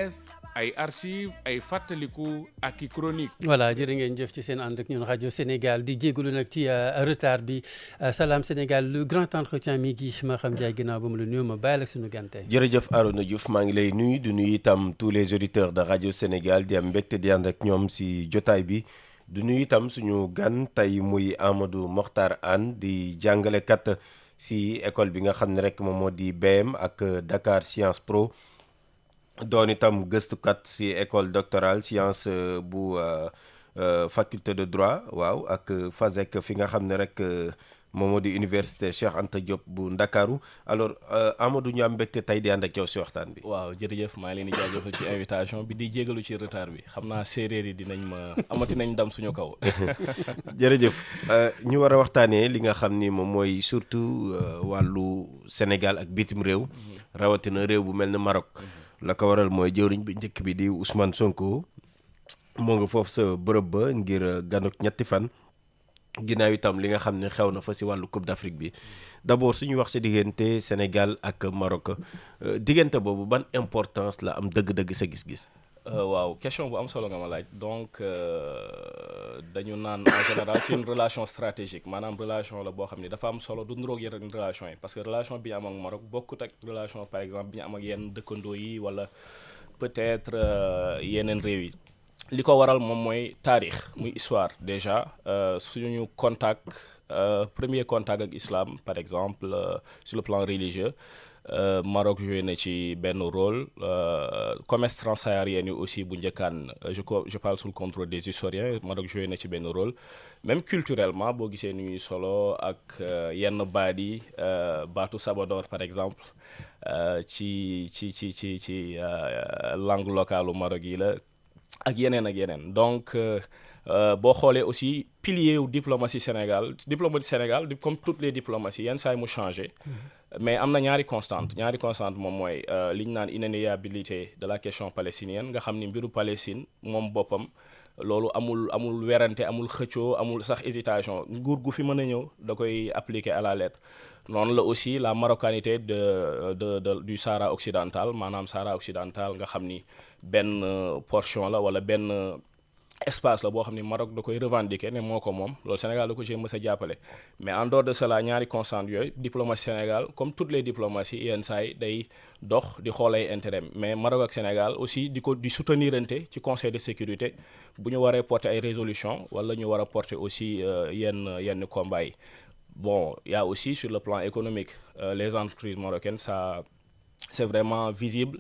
ay archives ay fàttaliku ak i chronique. voilà jërë ngeen jëf ci seen ànd ak ñun rajo Sénégal di jégalu nag ci retard bi Salam Sénégal le grand entretien mi ngi Maham Ndiaye ginnaaw ba mu la nuyu ma bàyyi la suñu gante. jërëjëf Arouna Diouf maa ngi lay nuyu di nuyu itam tous les auditeurs de rajo Sénégal di am mbégte di ànd ak ñoom si jotaay bi di nuyu itam suñu gan tey muy Amadou Mokhtar Anne di jàngalekat si école bi nga xam ne rek moom moo di BM ak Dakar Science Pro. doon itam gëstukat ci école doctorale science bu faculté de droit waaw ak FASEC fi nga xam ne rek moom moo di université Cheikh Anta Diop bu Ndakaaru alors Amadou ñu am mbégte tey di ànd ak yow ci waxtaan bi. waaw jërëjëf maa ngi leen di jaajëfal ci invitation bi di jégalu ci retard bi xam naa séeréer yi dinañ ma amati nañ ndam suñu kaw. jërëjëf ñu war a waxtaanee li nga xam ni moom mooy surtout wàllu Sénégal ak bitim réew rawatina réew bu mel ne Maroc. la ko waral mooy jëwriñ bi njëkk bi di Ousmane Sonko moo nga foofu sa bërëb ba ngir ganuk ñetti fan ginnaaw itam li nga xam ne xew na fa si wàllu Coupe d'Afrique bi d'abord suñu wax si diggante Sénégal ak Maroc diggante boobu ban importance la am dëgg-dëgg sa gis-gis. waaw question bu am solo nga ma laaj donc dañu naan en général c'est une relation stratégique maanaam relation la boo xam ne dafa am solo du niroog yeneen relation yi parce que relation bi ñu am ak Maroc bokkut ak relation par exemple bi ñu am ak yenn dëkkandoo yi wala peut-être yeneen réew yi li ko waral moom mooy taarix muy histoire déjà suñu contact premier contact ak islam par exemple sur le plan religieux Maroc joué na ci benn rôle commerce transsaharien yi aussi bu njëkkaan je parle sous le contrôle des historiens Maroc joué na ci benn rôle même culturellement boo gisee ni ñuy solo ak yenn baat yi baatu Sabador par exemple ci langue locale u Maroc yi la ak yeneen donc boo xoolee aussi pilier wu diplomatie Sénégal comme toutes les diplomaties yenn saa yi mu changé mais am na ñaari constante moom mooy li ñu naan inaliénabilité de la question palestinienne nga xam ni mbiru Palestine moom boppam loolu amul werante amul xëccoo amul sax hésitation nguur gu fi mën a ñëw da koy appliquer à la lettre noonu la aussi la marocanité du Sahara occidental maanaam Sahara occidental nga xam ni benn portion la wala benn espace la boo xam ni Maroc da koy revendiquer ne moo ko moom loolu Sénégal da ko ci mës a jàppale mais en dehors de cela ñaari constante yooyu diplomatie Sénégal comme toutes les diplomaties yenn saa yi day dox di xool ay intérêt mais Maroc ak Sénégal aussi di soutenirante ci conseil de sécurité bu ñu waree porter ay résolution wala ñu war a porter aussi yenn combat yi bon y a aussi sur le plan économique les entreprises marocaines ça c'est vraiment visible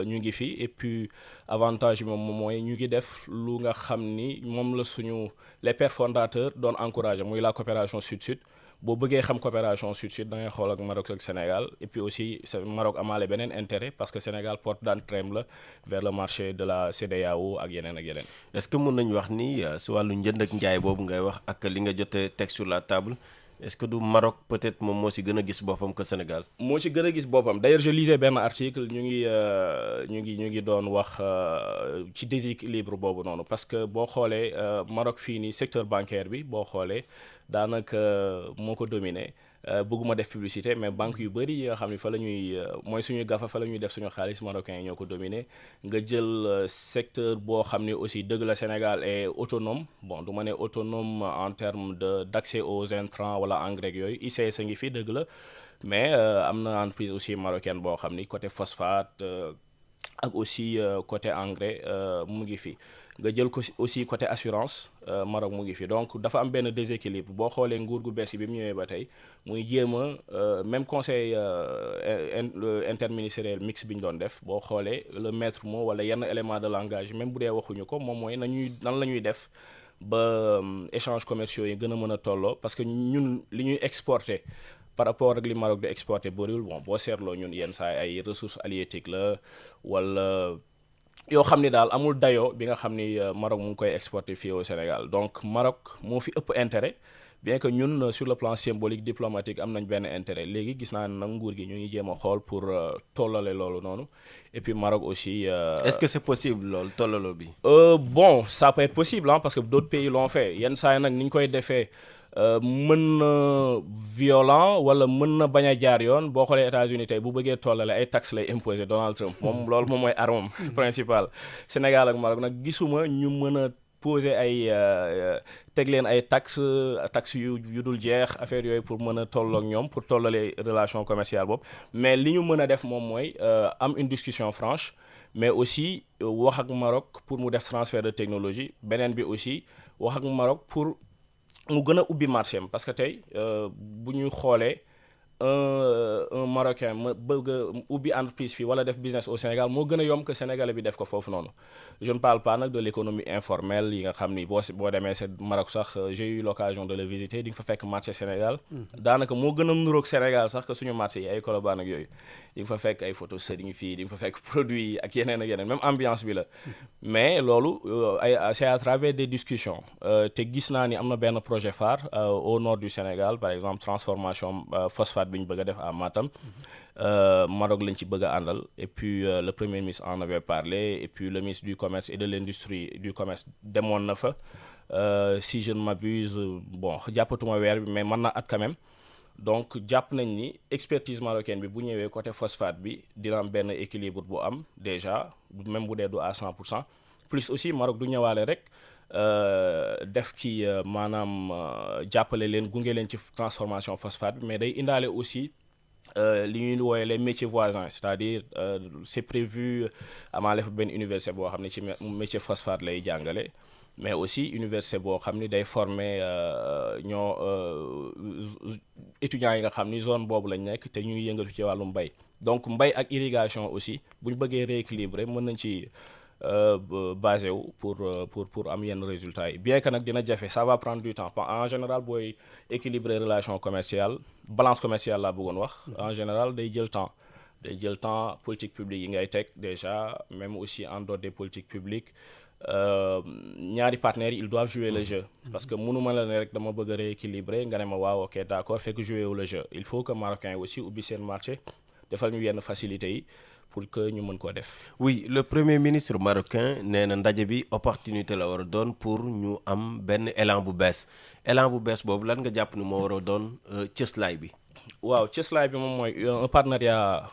ñu ngi fi et puis avantage bi moom mooy ñu ngi def lu nga xam ni moom la suñu les pères fondateurs doon encourager muy la coopération sud-sud boo bëggee xam coopération sud-sud da ngay xool ak Maroc ak Sénégal et puis aussi Maroc amaale beneen intérêt parce que Sénégal porte d'entrée la vers le marché de la CEDEAO ak yeneen. est-ce que mën nañu wax ni si wàllu njënd ak njaay boobu ngay wax ak li nga jotee teg sur la table est-ce que du Maroc peut-être moom moo si gën a gis boppam que Sénégal. moo ci gën a gis boppam d'ailleurs je lisais benn article ñu ngi doon wax ci déséquilibre boobu noonu parce que boo xoolee Maroc fii nii secteur bancaire bi boo xoolee daanaka moo ko dominé bëgguma def publicité mais banque yu bëri yi nga xam ne fa la ñuy mooy suñu gafa fa la ñuy def suñu xaalis marocain yi ñoo ko dominé nga jël secteur boo xam ne aussi dëgg la Sénégal est autonome bon du ma ne autonome en termes d'accès aux intrants wala engrais yooyu ICS a ngi fi dëgg la mais am na entreprise aussi marocaine boo xam ni côté phosphate ak aussi côté engrais mu ngi fi nga jël ko aussi côté assurance Maroc mu ngi fi donc dafa am benn déséquilibre boo xoolee nguur gu bees yi bi mu ñëwee ba tey muy jéem a même conseil interministériel mixte bi ñu doon def boo xoolee le maître mot wala yenn élément de langage même bu dee waxuñu ko moom mooy nan la ñuy def ba échanges commerciaux yi gën a mën a tolloo parce que ñun li ñuy exporter par rapport ak li Maroc di exporter bëriwul bon boo seetloo ñun yenn saa ay ressources halieutiques la wala yoo xam ni daal amul dayoo bi nga xam ni Maroc mu ngi koy exporter fii au Sénégal donc Maroc moo fi ëpp intérêt bien que ñun sur le plan symbolique diplomatique am nañ benn intérêt léegi gis naa nag nguur gi ñu ngi jéem a xool pour tollale loolu noonu et puis Maroc aussi. Est-ce que c'est possible loolu tollaloo bi. Bon ça peut être possible parce que d'autres pays l'ont fait yenn saa yi nag ni ñu koy defee mën na violent wala mën na bañ a jaar yoon boo xoolee États-Unis tey bu bëggee tollale ay taxes lay imposer Donald Trump moom loolu moom mooy armam principal. Sénégal ak Maroc nag gisuma ñu mën a poser ay teg leen ay taxes yu dul jeex affaire yooyu pour mën a tolloog ñoom pour tollale relation commerciale boobu mais li ñu mën a def moom mooy am une discussion franche mais aussi wax ak Maroc pour mu def transfert de technologie beneen bi aussi wax ak Maroc pour mu gën a ubbi marché am parce que tey bu ñu xoolee un Marocain ma bëgg a ubbi entreprise fii wala def business au Sénégal moo gën a yomb que Sénégalais bi def ko foofu noonu je ne parle pas nag de l'économie informelle yi nga xam ni boo demee sa Maroc sax j'ai eu l'occasion de le visiter di nga fa fekk marché Sénégal daanaka moo gën a nuroog Sénégal sax que suñu marché yi ay Colobane ak yooyu di nga fa fekk ay photo sëriñ fii di nga fa fekk produits yi ak yeneen ak yeneen même ambiance bi la mais loolu c'est à travers des discussions te gis naa ni am na benn projet phare au nord du Sénégal par exemple transformation phosphate bi ñu bëgg a def à Matam Maroc lañ ci bëgg a àndal et puis le premier ministre en avait parlé et puis le ministre du commerce et de l'industrie du commerce demoon na fa si je ne m'abuse bon jàppatuma weer bi mais mën na at quand même donc jàpp nañ ni expertise marocaine bi bu ñëwee côté phosphate bi dina am benn équilibre bu am déjà même bu dee du à 100% plus aussi Maroc du ñëwaale rek def ki maanaam jàppale leen gunge leen ci transformation phosphate bi mais day indaale aussi li ñuy wooye les métiers voisins c'est-à-dire c'est prévu amaale fa benn université boo xam ne ci métier phosphate lay jàngale mais aussi université boo xam ni day former étudiants yi nga xam ni zone boobu lañ nekk te ñuy yëngatu ci wàllu mbay donc mbay ak irrigation aussi bu ñu bëggee rééquilibrer mën nañ ci basé wu pour am yenn résultats yi bien que nag dina jafe ça va prendre du temps en général booy équilibrer relation commerciale balance commerciale laa bëggoon wax en général day jël temps politique publique yi ngay teg déjà même aussi en dehors des politiques publiques ñaari partenaires ils doivent jouer le jeu parce que mënuma la ne rek dama bëgg a rééquilibrer nga ne ma waaw ok d'accord fekk jouer wu le jeu il faut que Marocains aussi ubbi seen marché defal ñu yenn facilités yi pour que ñu mën koo def. oui le premier ministre marocain nee na ndaje bi opportunité la war a doon pour ñu am benn élan bu bees boobu lan nga jàpp ni moo war a doon cëslaay bi. waaw cëslaay bi moom mooy un partenariat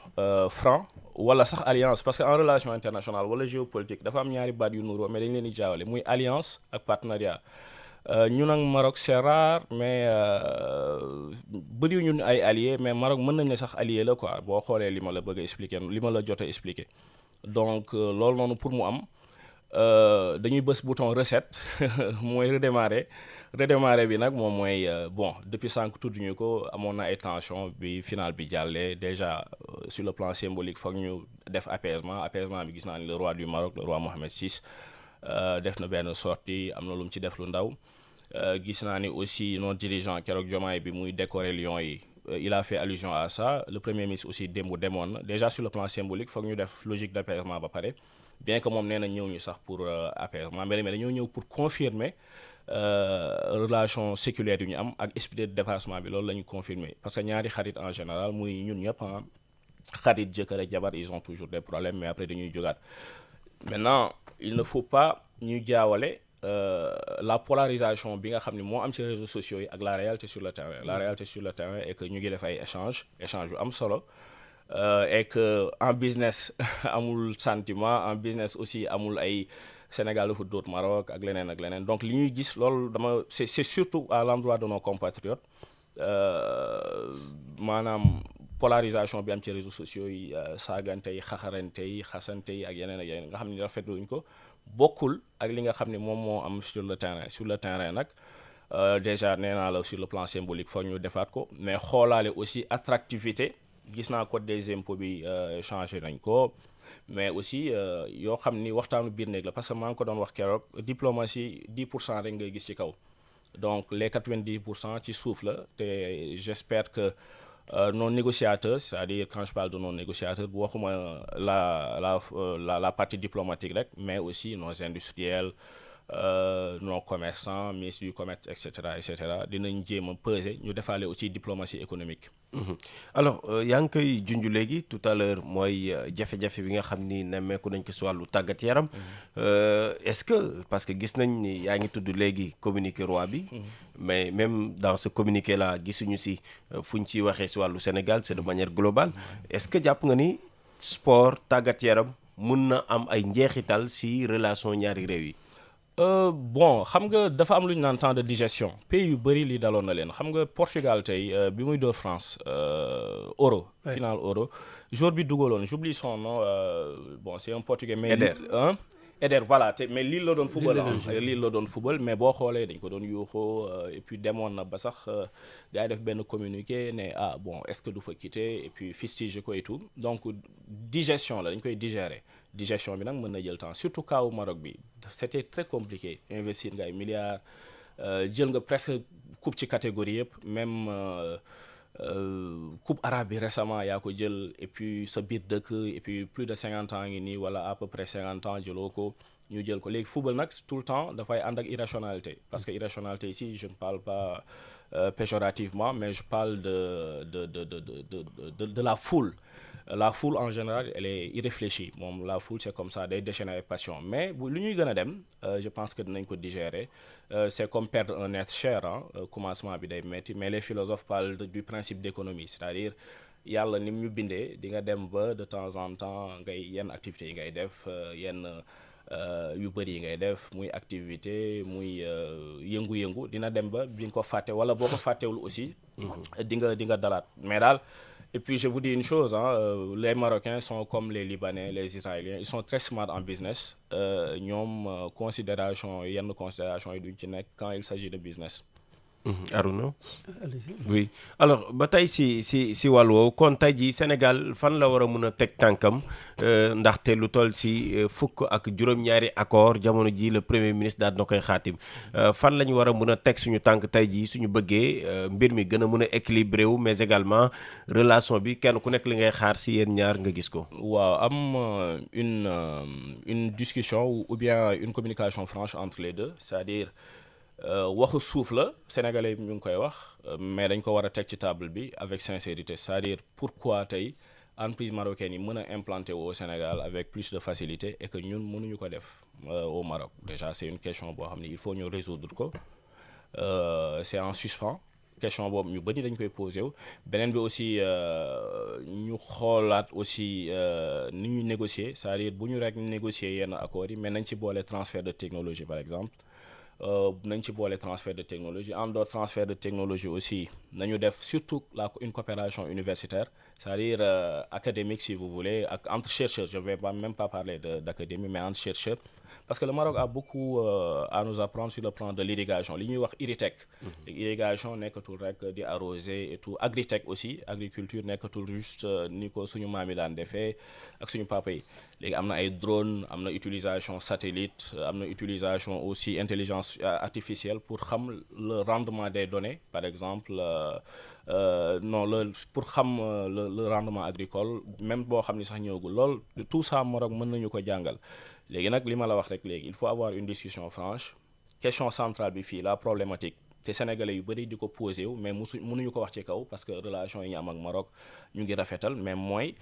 franc wala sax alliance parce que en relation internationale wala géopolitique dafa am ñaari baat yu nuroo mais dañ leen di jaawale muy alliance ak partenariat. ñun ak Maroc c'est rare mais bëriw ñun ay alliés mais Maroc mën nañ ne sax allié la quoi boo xoolee li ma la bëgg a expliquer li ma la jot a expliquer donc loolu noonu pour mu am dañuy bës bouton recette mooy redémarrer bi nag moom mooy bon depuis sànq tudd ñu ko amoon na ay tension bi final bi jàllee déjà sur le plan symbolique foog ñu def apaisement bi gis naa ni le roi du Maroc le roi Mohammed VI def na benn sortie am na lu mu ci def lu ndaw gis naa ni aussi nos dirigeants keroog Diomaye bi muy décorer Lions yi il a fait allusion à ça le premier ministre aussi démb demoon na déjà sur le plan symbolique foog ñu def logique d'apaisement ba pare bien que moom nee na ñëw ñu sax pour apaisement mais dañoo ñëw pour confirmer relation séculaire yu ñu am ak esprit de dépassement bi loolu la ñu confirmer parce que ñaari xarit en général muy ñun ñëpp xarit jëkkër ak jabar ils ont toujours des problèmes mais après dañuy jógaat maintenant il ne faut pas ñu jaawale la polarisation bi nga xam ne moo am ci réseaux sociaux yi ak la réalité sur le terrain et que ñu ngi def ay échange yu am solo et que en business amul sentiment en business aussi amul ay Sénégal dafa dóor Maroc ak leneen donc li ñuy gis loolu c'est surtout à l'endroit de nos compatriotes maanaam polarisation bi am ci réseaux sociaux yi saagante yi xaxarante yi xasante yi ak yeneen nga xam ne rafetluñ ko bokkul ak li nga xam ne moom moo am sur le terrain nag déjà nee naa la sur le plan symbolique foog ñu defaat ko mais xoolaale aussi attractivité gis naa code des impôts bi changé nañ ko mais aussi yoo xam ni waxtaanu biir néeg la parce que maa ngi ko doon wax keroog diplomatie 10% rek ngay gis ci kaw donc les 90% ci suuf la te j'espère que nos négociateurs c'est-à-dire quand je parle de nos négociateurs bu waxuma la partie diplomatique rek mais aussi nos industriels nos commerçants, ministre du commerce et cetera dinañ jéem a peser ñu defaale aussi diplomatie économique. Alors yaa ngi koy junj léegi tout à l'heure mooy jafe-jafe bi nga xam ni nemmeeku nañ ko si wàllu tàggat yaram est-ce que parce que gis nañ ni yaa ngi tudd léegi communiqué roi bi mais même dans ce communiqué là gisuñu si fu ñu ciy waxee si wàllu Sénégal c'est de manière globale est-ce que jàpp nga ni sport tàggat yaram mun na am ay njeexital si relation ñaari réew yi. Bon xam nga dafa am lu ñu naan temps de digestion pays yu bëri lii daloon na leen xam nga Portugal tey bi muy door France Euro. Final Euro jour bi dugaloon j'oublie son nom bon c'est un portugais. mais Eder voilà mais Lille la doon football Lille la doon football mais boo xoolee dañ ko doon yuuxoo et puis demoon na ba sax gars yi def benn communiqué ne bon est-ce que du fa quitter et puis fustige ko et tout donc digestion la dañ koy digérer. Digestion bi nag mën na jël temps surtout cas au Maroc bi c'était très compliqué investir nga ay milliards jël nga presque coupe ci catégorie yëpp même coupe arabe bi récemment yaa ko jël et puis sa biir dëkk et puis plus de 50 ans ngi nii wala à peu près 50 ans jëloo ko ñu jël ko léegi football nag tout le temps dafay ànd ak irrationalité parce que irrationalité ici je ne parle pas péjorativement mais je parle de la foule. La foule en général elle est irréfléchie moom la foule c'est comme ça day déchaîner ay passion mais lu ñuy gën a dem je pense que dinañ ko digérer c'est comme perdre un être cher commencement bi day metti mais les philosophes parlent du principe d'économie c'est-à-dire yàlla ni mu ñu bindee di nga dem ba de temps en temps ngay yenn activités yi ngay def yenn yu bëri yi ngay def muy activité muy yëngu-yëngu dina dem ba di nga ko fàtte wala boo ko fàttewul aussi di nga dalaat mais daal. Et puis je vous dis une chose les Marocains sont comme les Libanais les Israéliens ils sont très smart en business ñoom considération yenn considération yi duñ ci nekk quand il s'agit de business. Arouna. Oui alors ba tey si wàll woowu kon tey jii Sénégal fan la war a mun a teg tànkam ndaxte lu toll si fukk ak juróom-ñaari accord jamono ji le premier ministre daal na koy xaatim fan la ñu war a mun a teg suñu tànk tey jii suñu bëggee mbir mi gën a mun a équilibré wu mais également relation bi kenn ku nekk li ngay xaar si yéen ñaar nga gis ko. waaw am une discussion ou bien une communication franche entre les deux c'est-à-dire. Waxu suuf la sénégalais ñu ngi koy wax mais dañ ko war a teg ci table bi avec sincérité c'est-à-dire pourquoi tey entreprise marocaine yi mën a implanter au Sénégal avec plus de facilité et que ñun mënuñu ko def au Maroc déjà c'est une question boo xam ne il faut ñu résoudre ko c'est en suspens question boobu ñu bëri dañ koy posé wu beneen bi aussi ñu xoolaat aussi ni ñuy négocier c'est-à-dire bu ñu rek négocier yenn accords yi mais nañ ci boole transfert de technologie par exemple nañ ci boole transfert de technologie en dehors transfert de technologie aussi nañu def surtout une coopération universitaire c'est-à-dire académique si vous voulez ak entre chercheurs je vais même pas parler d'académie mais entre chercheurs parce que le Maroc a beaucoup à nous apprendre sur le plan de l'irrigation li ñuy wax Iritech irrigation nekkatul rek di arroser et tout Agritech aussi agriculture nekkatul juste ni ko suñu maam yi daan defee ak suñu papa yi léegi am na ay drone am na utilisation satellite am na utilisation aussi intelligence artificielle pour xam le rendement des données par exemple pour xam le rendement agricole même boo xam ni sax ñëwagul lool tout ça Maroc mën nañu ko jàngal léegi nag li ma la wax rek léegi il faut avoir une discussion franche question centrale bi fii la problématique te sénégalais yu bëri di ko posé wu mais mënuñu ko wax ci kaw parce que relation yi ñu am ak Maroc ñu ngi rafetal mais mooy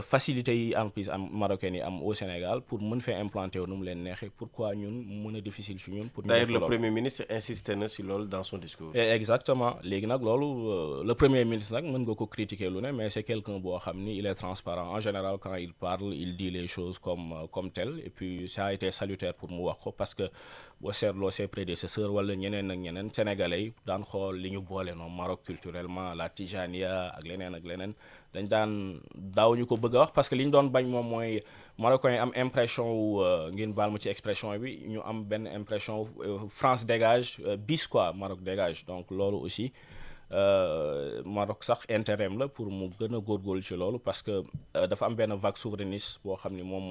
facilité yi entreprise marocaine yi am au Sénégal pour mën fee implanter wu nu mu leen neexee pourquoi ñun mën a difficile ci ñun. pour ñu d'ailleurs le premier ministre insisté na si loolu dans son discours. exactement léegi nag loolu le premier ministre nag mën nga ko critiquer lu ne mais c'est quelqu'un boo xam ni il est transparent en général quand il parle il dit les choses comme tel et puis ça a été salutaire pour mu wax ko parce que boo seetloo ses prédécesseurs wala ñeneen ak ñeneen sénégalais yi daan xool li ñu boole noonu Maroc culturellement la Tijania ak leneen dañ daan daaw ñu ko bëgg a wax parce que li ñu doon bañ moom mooy marocains yi am impression wu ngeen baal ma ci expression bi ñu am benn impression France dégage bis quoi Maroc dégage donc loolu aussi Maroc sax intérêt la pour mu gën a góorgóorlu ci loolu parce que dafa am benn vague souverainiste boo xam ni moom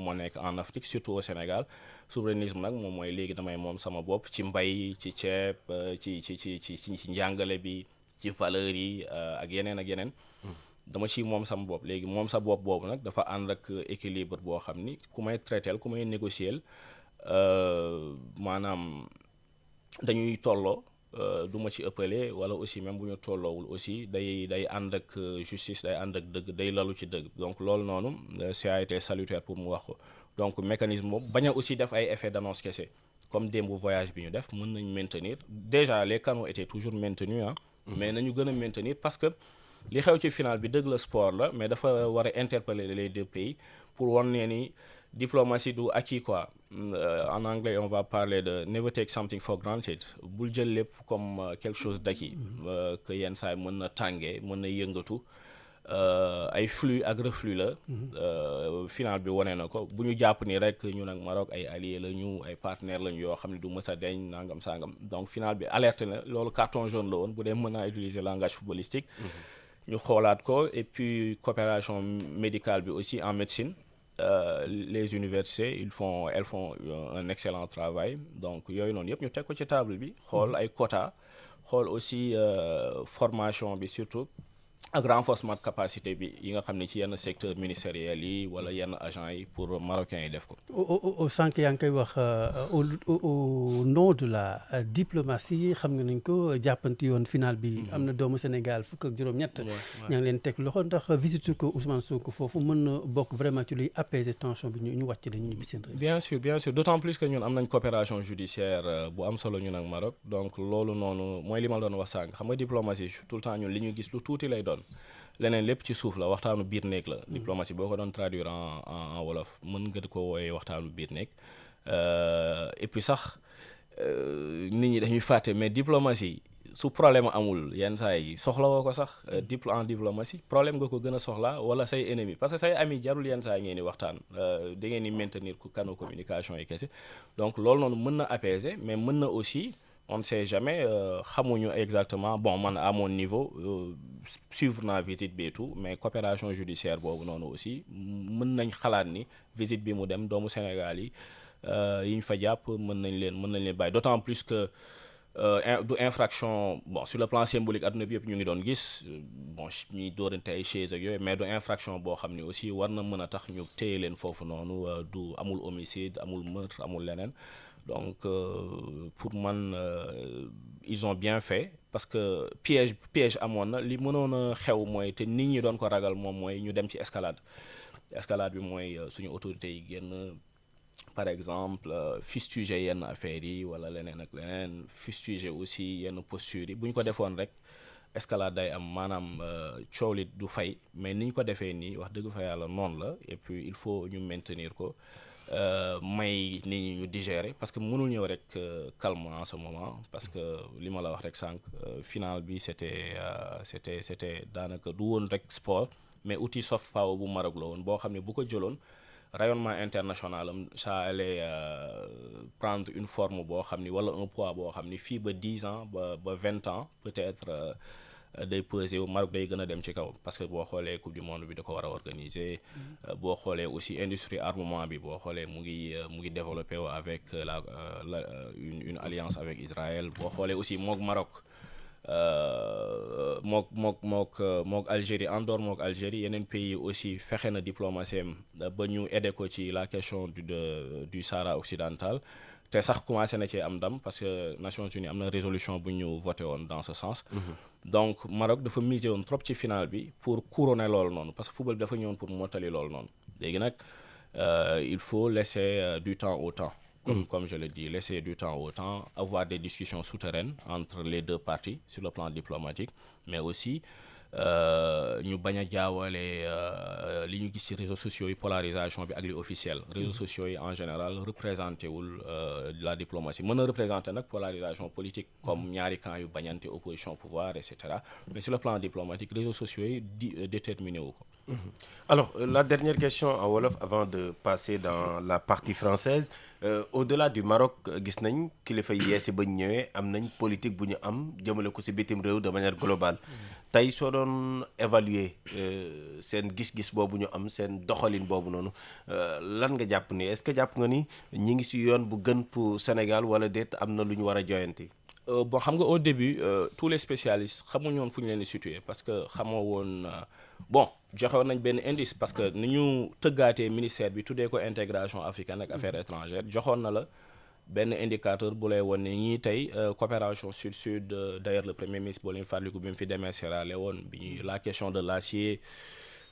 moo nekk en Afrique surtout au Sénégal souverainisme nag moom mooy léegi damay moom sama bopp ci mbay ci ceeb ci njàngale bi ci valeurs yi ak yeneen dama ci moom sama bopp léegi moom sa bopp boobu nag dafa ànd ak équilibre boo xam ni ku may traiter ku may négocier maanaam dañuy tolloo du ma ci ëppale wala aussi même bu ñu tolloowul aussi day ànd ak justice day ànd ak dëgg day lalu ci dëgg donc loolu noonu ça a été salutaire pour mu wax ko donc mécanisme boobu bañ a aussi def ay effet d'annonce kese comme démb voyage bi ñu def mën nañ maintenir déjà les canaux étaient toujours maintenus mais nañu gën a maintenir parce que li xew ci final bi dëgg la sport la mais dafa war a interpeller les deux pays pour wan ne ni diplomatie du acquis quoi en anglais on va parler de never take something for granted bul jël lépp comme quelque chose d'acquis que yenn saa yi mën na tàngee mën na yëngatu ay flux ak reflux la final bi wane na ko bu ñu jàpp ni rek ñun ak Maroc ay alliés la ñu ay partenaires lañu yoo xam ne du mës a deñ nangam sangam donc final bi alerté na loolu carton jaune la woon bu dee mën naa utiliser langage footballistique ñu xoolaat ko et puis coopération médicale bi aussi en médecine les universités elles font un excellent travail donc yooyu noonu yëpp ñu teg ko ci table bi xool ay quotas xool aussi formation bi surtout ak renforcement de capacité bi yi nga xam ne ci yenn secteur ministériel yi wala yenn agents yi pour marocains yi def ko. au sànq yaa ngi koy wax au nom de la diplomatie xam nga nañ ko jàppanti yoon final bi am na doomu Sénégal fukk ak juróom-ñett. ñaa ngi leen teg loxo ndax visite ko Ousmane Sonko foofu mën na bokk vraiment ci luy apaiser tension bi ñu wàcc dañu ñibbi seen réew. bien sûr d'autant plus que ñun am nañ coopération judiciaire bu am solo ñun ak Maroc donc loolu noonu mooy li ma doon wax sànq xam nga diplomatie tout le temps ñun li ñu gis lu tuuti lay doon. leneen lépp ci suuf la waxtaanu biir néeg la diplomatie boo ko doon traduire en wolof mën nga ko wooyee waxtaanu biir néeg et puis sax nit ñi dañuy fàtte mais diplomatie su problème amul yenn saa yi soxla woo ko sax en diplomatie problème nga ko gën a soxla wala say ennemi parce que say ami jarul yenn saa yi ngeen di waxtaan da ngeen di maintenir canaux communication yi kese donc loolu noonu mën na apaiser mais mën na aussi on ne sait jamais xamuñu exactement bon man à mon niveau suivre naa visite bi et tout mais coopération judiciaire boobu noonu aussi mën nañ xalaat ni visite bi mu dem doomu Sénégal yi yi ñu fa jàpp mën nañ leen bàyyi d'autant plus que du infraction bon sur le plan symbolique adduna bi yëpp ñu ngi doon gis bon ñuy dóorante ay chaise ak yooyu mais du infraction boo xam ni aussi war na mën a tax ñu téye leen foofu noonu du amul homicide amul meurtre amul leneen donc pour man ils ont bien fait parce que piège amoon na li mënoon a xew mooy te nit ñi doon ko ragal moom mooy ñu dem ci escalade bi mooy suñu autorités yi génn par exemple fustiger yenn affaires yi wala leneen ak leneen fustiger aussi yenn postures yi bu ñu ko defoon rek escalade day am maanaam coow li du fay mais ni ñu ko defee nii wax dëgg fa yàlla noonu la et puis il faut ñu maintenir ko may nit ñi ñu digérer parce que mënul ñëw rek calme en ce moment parce que li ma la wax rek sànq final bi c'était daanaka du woon rek sport mais outil soft power bu Maroc la woon boo xam ne bu ko jëloon rayonnement international am ça allait prendre une forme boo xam ni wala un poids boo xam ni fii ba 10 ans ba 20 ans peut-être day peser wu Maroc day gën a dem ci kaw parce que boo xoolee coupe du monde bi da ko war a organiser boo xoolee aussi industrie armement bi boo xoolee mu ngi développé wu avec une alliance avec Israël boo xoolee aussi mook Maroc mook Algérie Andorre mook Algérie yeneen pays aussi fexe na diplomatie am ba ñu aider ko ci la question du Sahara occidental te sax commencé na ci am ndam parce que Nations Unies am na résolution bu ñu voté woon dans ce sens donc Maroc dafa miser woon trop ci final bi pour couronner loolu noonu parce que football bi dafa ñëwoon pour mottali loolu noonu léegi nag il faut laisser du temps au temps comme je le dis laisser du temps au temps avoir des discussions souterraines entre les deux parties sur le plan diplomatique mais aussi ñu bañ a jaawale li ñu gis ci réseaux sociaux yi polarisation bi ak li officiel réseaux sociaux yi en général représenté wul la diplomatie mën na représenter nag polarisation politique comme ñaari camp yu bañante opposition pouvoir et cetera mais sur le plan diplomatique réseaux sociaux yi déterminé wu ko. Alors la dernière question en wolof avant de passer dans la partie française au-delà du Maroc gis nañ kilifa yi yeesi ba ñu ñëwee am nañ politique bu ñu am jëmale ko ci bitim réew de manière globale tey soo doon évaluer seen gis-gis boobu ñu am seen doxalin boobu noonu lan nga jàpp ni est-ce que jàpp nga ni ñi ngi ci yoon bu gën pour Sénégal wala déet am na lu ñu war a joyanti. Bon xam nga au début tous les spécialistes xamuñu woon fu ñu leen di situer parce que xamoo woon bon joxoon nañ benn indice parce que ni ñu tëggaatee ministère bi tuddee ko intégration africaine ak affaires étrangères joxoon na la benn indicateur bu lay won ne ñii tey coopération sud-sud d'ailleurs le premier ministre boo leen fàttaliku bi mu fi demee Sierra Leone bi la question de l'acier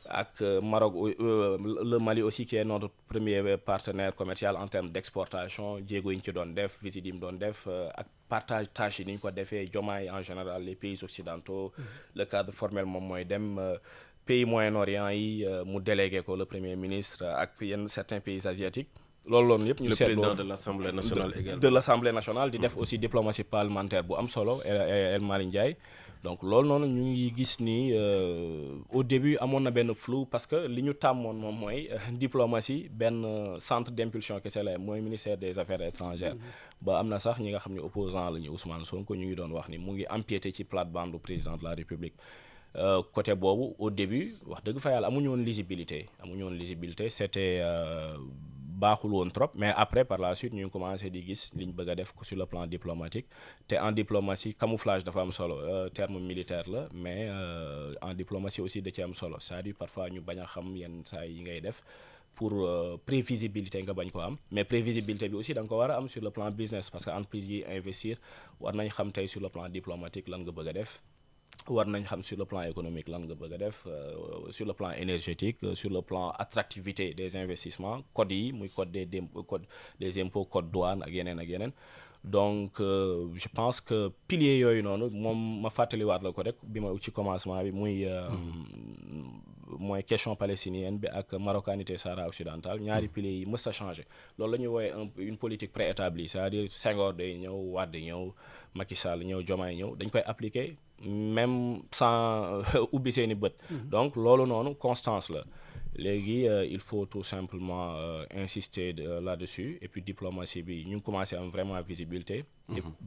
ak Maroc le Mali aussi qui est notre premier partenaire commercial en termes d'exportation jéego yi ñu ci doon def visite yi mu doon def ak partage tâches yi ni ñu ko defee Diomaye en général les pays occidentaux le cadre formel moom mooy dem pays Moyen-Orient yi mu délégué ko le premier ministre ak yenn certains pays asiatiques loolu yëpp ñu seetloo le président de l'Assemblée nationale également de l'Assemblée nationale di def aussi diplomatie parlementaire bu am solo El Malick Ndiaye donc loolu noonu ñu ngi gis ni au début amoon na benn flou parce que li ñu tàmmoon moom mooy diplomatie benn centre d'impulsion kese la mooy ministère des affaires étrangères ba am na sax ñi nga xam ne opposant la ñu Ousmane Sonko ñu ngi doon wax ni mu ngi empiété ci plate-bande du président de la République côté boobu au début wax dëgg fa yàlla amuñu woon lisibilité c'était baaxul woon trop mais après par la suite ñu ngi commencé di gis li ñu bëgg a def sur le plan diplomatique te en diplomatie camouflage dafa am solo terme militaire la mais en diplomatie aussi da ci am solo c'est-à-dire parfois ñu bañ a xam yenn saa yi ngay def pour prévisibilité nga bañ ko am mais prévisibilité bi aussi da nga ko war a am sur le plan business parce que entreprise yi investir war nañ xam tey sur le plan diplomatique lan nga bëgg a def war nañ xam sur le plan économique lan nga bëgg a def sur le plan énergétique sur le plan attractivité des investissements code yi muy code des impôts code douane ak yeneen donc je pense que piliers yooyu noonu moom ma fàttaliwaat la ko rek bi ma ci commencement bi muy mooy question palestinienne bi ak marocanité Sahara occidental ñaari piliers yi mës a changé loolu la ñuy woowe une politique préétablie c'est-à-dire Senghor day ñëw Wade ñëw Macky Sall ñëw Diomaye ñëw dañ koy appliquer même sans ubbi seeni bët donc loolu noonu constance la léegi il faut tout simplement insister là-dessus et puis diplomatie bi ñu ngi commencé am vraiment visibilité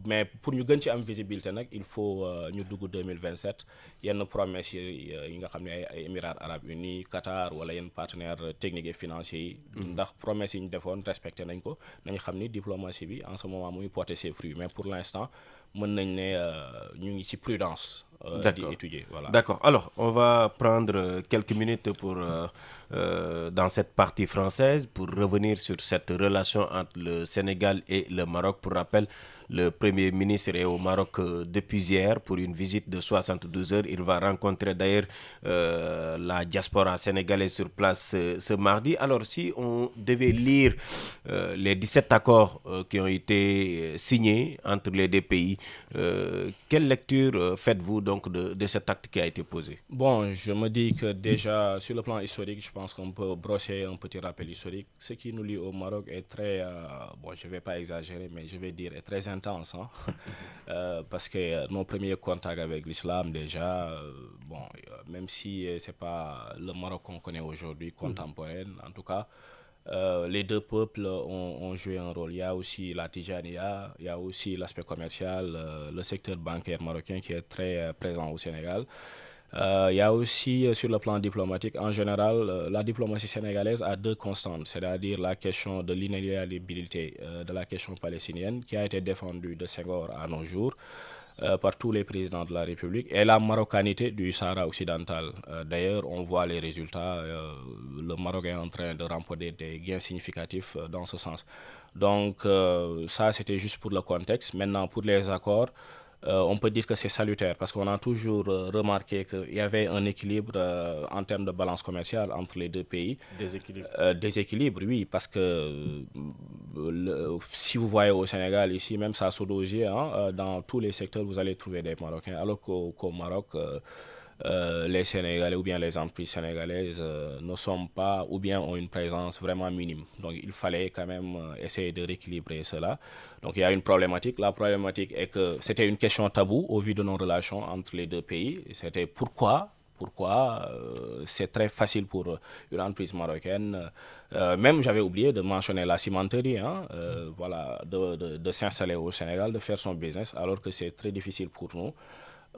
mais pour ñu gën ci am visibilité nag il faut ñu dugg 2027 yenn promesses yi nga xam ne ay Émirats arabes unis Qatar wala yenn partenaires techniques et financiers yi ndax promesses yi ñu defoon respecté nañ ko nañ xam ni diplomatie bi en ce moment muy porter ses fruits mais pour l'instant mën nañ ne ñu ngi ci prudence di étudier voilà. D'accord. Alors, on va prendre quelques minutes pour dans cette partie française pour revenir sur cette relation entre le Sénégal et le Maroc. Pour rappel, le Premier ministre est au Maroc depuis hier pour une visite de 72 heures. Il va rencontrer d'ailleurs la diaspora sénégalaise sur place ce mardi. Alors, si on devait lire les 17 accords qui ont été signés entre les deux pays, quelle lecture faites-vous donc de cet acte qui a été posé? Bon, je me dis que déjà, sur le plan historique, je pense qu'on peut brosser un petit rappel historique. Ce qui nous lie au Maroc est très, bon, je ne vais pas exagérer, mais je vais dire est très intense, hein? Parce que nos premiers contacts avec l'islam déjà, bon, même si c'est pas le Maroc qu'on connaît aujourd'hui, contemporain, en tout cas, les deux peuples ont joué un rôle. Il y a aussi la Tijaniya, il y a aussi l'aspect commercial, le secteur bancaire marocain qui est très présent au Sénégal. Il y a aussi sur le plan diplomatique, en général, la diplomatie sénégalaise a deux constantes, c'est-à-dire la question de l'inaliénabilité de la question palestinienne qui a été défendue de Senghor à nos jours par tous les présidents de la République et la marocanité du Sahara occidental. D'ailleurs, on voit les résultats. Le Maroc est en train de remporter des gains significatifs dans ce sens. Donc ça, c'était juste pour le contexte. Maintenant, pour les accords, on peut dire que c'est salutaire parce qu'on a toujours remarqué qu'il y avait un équilibre en termes de balance commerciale entre les deux pays. Déséquilibre, oui, parce que si vous voyez au Sénégal, ici, même ça s'odosier, hein, dans tous les secteurs, vous allez trouver des Marocains, alors qu'au Maroc, les Sénégalais ou bien les entreprises sénégalaises ne sont pas ou bien ont une présence vraiment minime. Donc il fallait quand même essayer de rééquilibrer cela. Donc il y a une problématique. La problématique est que c'était une question taboue au vu de nos relations entre les deux pays. C'était pourquoi c'est très facile pour une entreprise marocaine. Même j'avais oublié de mentionner la cimenterie, hein, voilà, de s'installer au Sénégal, de faire son business, alors que c'est très difficile pour nous.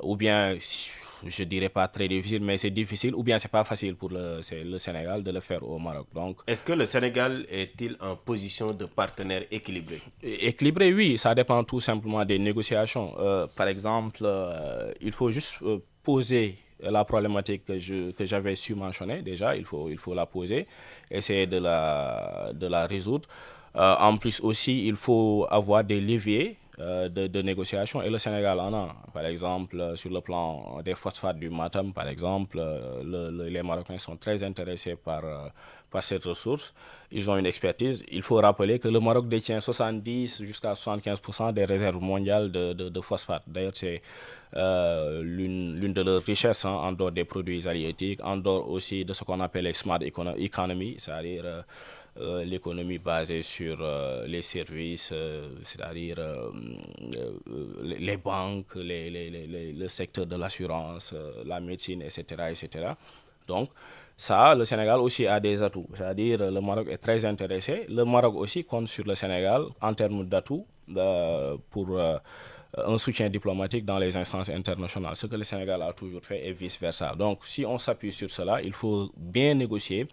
Ou bien, je dirais pas très difficile, mais c'est difficile, ou bien c'est pas facile pour le Sénégal de le faire au Maroc. Donc, est-ce que le Sénégal est-il en position de partenaire équilibré? Équilibré, oui, ça dépend tout simplement des négociations. Par exemple, il faut juste poser la problématique que j'avais su mentionner déjà, il faut la poser, essayer de la résoudre. En plus aussi, il faut avoir des leviers de négociation, et le Sénégal en a. Par exemple, sur le plan des phosphates du Matam, par exemple, les Marocains sont très intéressés par cette ressource. Ils ont une expertise. Il faut rappeler que le Maroc détient 70 jusqu'à 75% des réserves mondiales de phosphate. D'ailleurs, c'est l'une de leurs richesses, en dehors des produits halieutiques, en dehors aussi de ce qu'on appelle les smart economy, c'est-à-dire l'économie basée sur les services, c'est-à-dire les banques, le secteur de l'assurance, la médecine, etc., etc. Donc, ça, le Sénégal aussi a des atouts. C'est-à-dire, le Maroc est très intéressé. Le Maroc aussi compte sur le Sénégal en termes d'atouts pour un soutien diplomatique dans les instances internationales, ce que le Sénégal a toujours fait et vice-versa. Donc, si on s'appuie sur cela, il faut bien négocier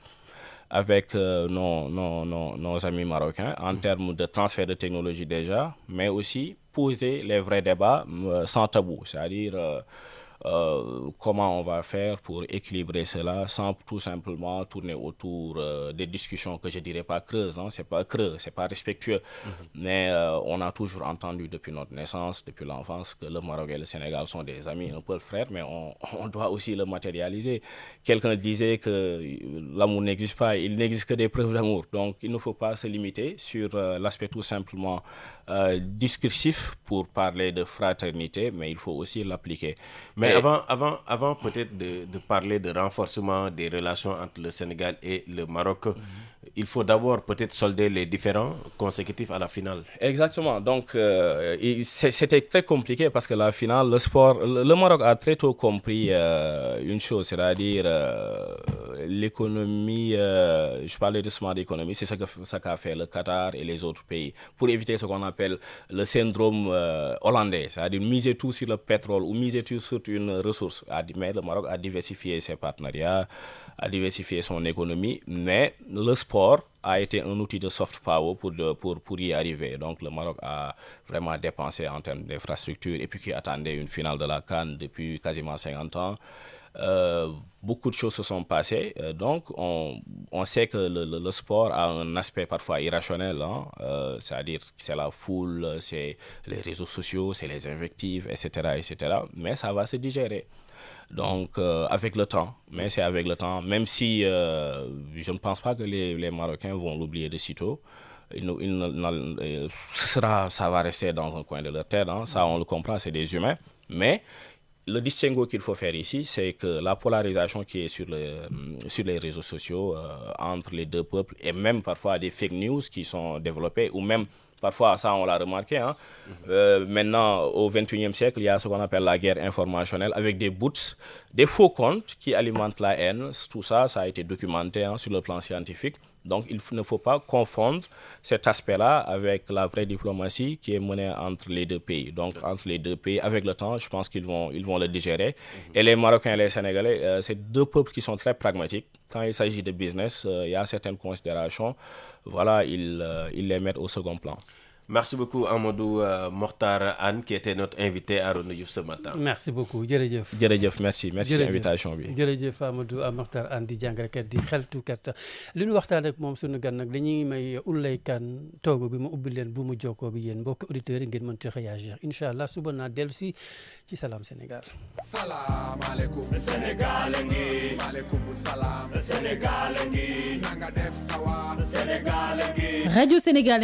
avec nos amis marocains en termes de transfert de technologie déjà, mais aussi poser les vrais débats sans tabou, c'est-à-dire comment on va faire pour équilibrer cela sans tout simplement tourner autour des discussions que je dirais pas creuses, hein. C'est pas creux, c'est pas respectueux, mais on a toujours entendu depuis notre naissance, depuis l'enfance, que le Maroc et le Sénégal sont des amis, un peu frères, mais on doit aussi le matérialiser. Quelqu'un disait que l'amour n'existe pas, il n'existe que des preuves d'amour, donc il ne faut pas se limiter sur l'aspect tout simplement discursif pour parler de fraternité, mais il faut aussi l'appliquer. Mais avant peut-être de parler de renforcement des relations entre le Sénégal et le Maroc, il faut d'abord peut-être solder les différends consécutifs à la finale. Exactement. Donc, c'était très compliqué parce que la finale, le Maroc a très tôt compris une chose, c'est-à-dire l'économie, je parlais de smart economy, c'est ça qu'a fait le Qatar et les autres pays pour éviter ce qu'on appelle le syndrome hollandais, c'est-à-dire miser tout sur le pétrole ou miser tout sur une ressource. Mais le Maroc a diversifié ses partenariats, a diversifié son économie, mais le sport a été un outil de soft power pour y arriver. Donc le Maroc a vraiment dépensé en termes d'infrastructures, et puis qui attendait une finale de la CAN depuis quasiment 50 ans. Beaucoup de choses se sont passées, donc on sait que le sport a un aspect parfois irrationnel, hein, c'est-à-dire c'est la foule, c'est les réseaux sociaux, c'est les invectives, etc., etc., mais ça va se digérer. Donc avec le temps, mais c'est avec le temps, même si je ne pense pas que les Marocains vont l'oublier de sitôt. Ça va rester dans un coin de leur tête, hein, ça on le comprend, c'est des humains, mais le distinguo qu'il faut faire ici, c'est que la polarisation qui est sur les réseaux sociaux entre les deux peuples, et même parfois des fake news qui sont développées, ou même parfois, ça on l'a remarqué, hein. Maintenant, au XXIe siècle, il y a ce qu'on appelle la guerre informationnelle avec des bots, des faux comptes qui alimentent la haine. Tout ça, ça a été documenté, hein, sur le plan scientifique. Donc, il ne faut pas confondre cet aspect-là avec la vraie diplomatie qui est menée entre les deux pays. Donc, entre les deux pays, avec le temps, je pense qu'ils vont le digérer. Et les Marocains et les Sénégalais, c'est deux peuples qui sont très pragmatiques. Quand il s'agit de business, il y a certaines considérations. Voilà, ils les mettent au second plan. Merci beaucoup Amadou Mokhtar Anne qui était notre invité à Arona Diouf ce matin. Merci beaucoup jërëjëf. jërëjëf merci de l'invitation bi. jërëjëf Amadou Mokhtar Anne di jàngalekat di xeltukat li ñu waxtaan ak moom sunu gan nag dañuy may Ouleye Kane toogu bi ma ubbi leen bu mu jokkoo bi yéen mbokki auditeurs yi ngeen mën ci réagir incha allah suba naa dellu si ci Salam Sénégal. salaamaaleykum Sénégal ngi maaleykum salaam Sénégal ngi nanga def sawa Sénégal ngi. Radio Sénégal